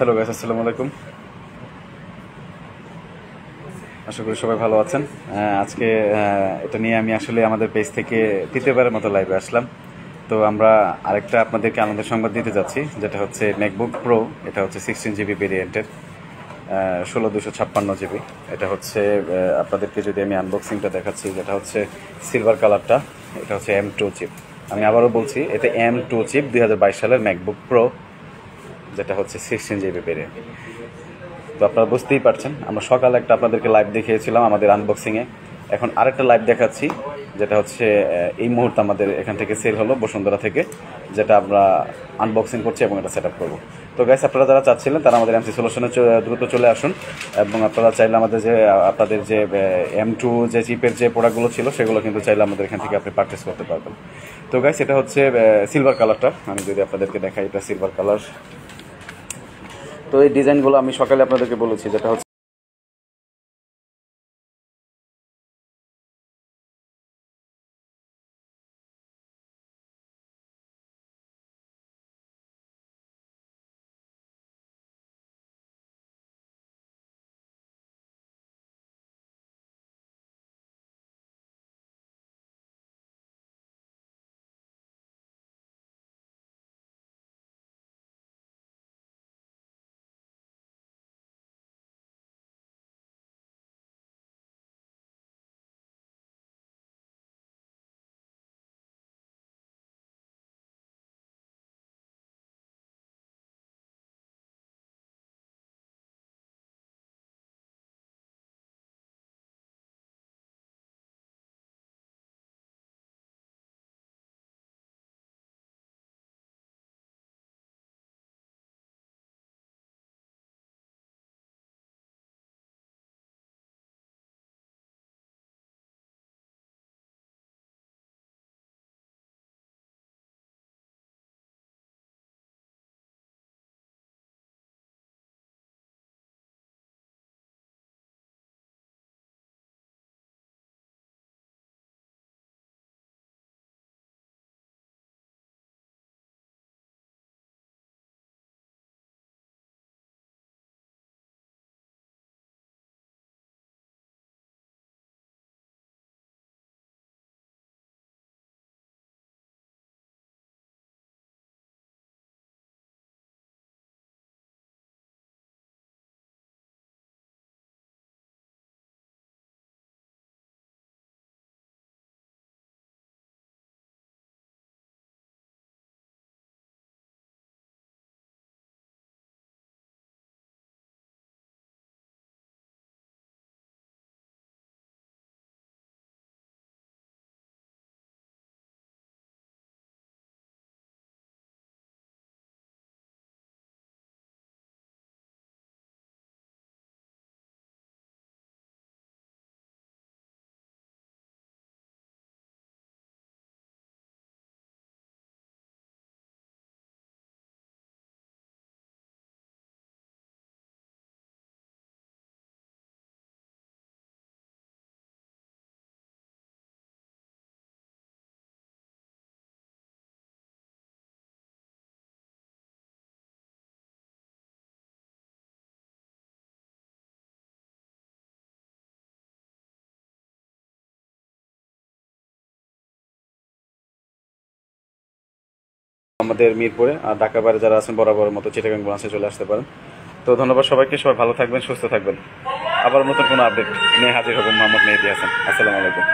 Hello guys, আসসালামু আলাইকুম। আশা করি সবাই ভালো আছেন। আজকে এটা নিয়ে আমি আসলে আমাদের পেজ থেকে তৃতীয়বারের মতো লাইভে আসলাম। তো আমরা আরেকটা আপনাদেরকে আনন্দের সংবাদ দিতে যাচ্ছি, যেটা হচ্ছে ম্যাকবুক প্রো। এটা হচ্ছে 16 জিবি ভেরিয়েন্টের 16256 জিবি। এটা হচ্ছে আপনাদেরকে যদি আমি আনবক্সিংটা দেখাচ্ছি, যেটা হচ্ছে সিলভার কালারটা। এটা হচ্ছে M2 চিপ। আমি আবারও বলছি, এটা M2 চিপ 2022 সালের ম্যাকবুক প্রো, যেটা হচ্ছে 16 জিবি ভেরিয়েন্ট। তো আপনারা বুঝতেই পারছেন, আমরা সকালে একটা আপনাদেরকে লাইভ দেখিয়েছিলাম আমাদের আনবক্সিংয়ে। এখন আরেকটা লাইভ দেখাচ্ছি, যেটা হচ্ছে এই মুহূর্তে আমাদের এখান থেকে সেল হলো বসুন্ধরা থেকে, যেটা আমরা আনবক্সিং করছি এবং এটা সেট আপ করবো। তো গাইস, আপনারা যারা চাচ্ছিলেন তারা আমাদের এমসি সলিউশনে দ্রুত চলে আসুন, এবং আপনারা চাইলে আমাদের আপনাদের যে M2 যে চিপের যে প্রোডাক্টগুলো ছিল, সেগুলো কিন্তু চাইলে আমাদের এখান থেকে আপনি পারচেস করতে পারবেন। তো গাইস, এটা হচ্ছে সিলভার কালারটা। আমি যদি আপনাদেরকে দেখাই, এটা সিলভার কালার। তো এই ডিজাইনগুলো আমি সকালে আপনাদেরকে বলেছি, যেটা হচ্ছে আমাদের মিরপুরে, আর ঢাকা বাইরে যারা আছেন বরাবরের মতো চিটাগাং ব্রাঞ্চে চলে আসতে পারেন। তো ধন্যবাদ সবাইকে, সবাই ভালো থাকবেন, সুস্থ থাকবেন। আবার নতুন কোনো আপডেট নিয়ে হাজির হব। মোহাম্মদ মেহেদী হাসান। আসসালামু আলাইকুম।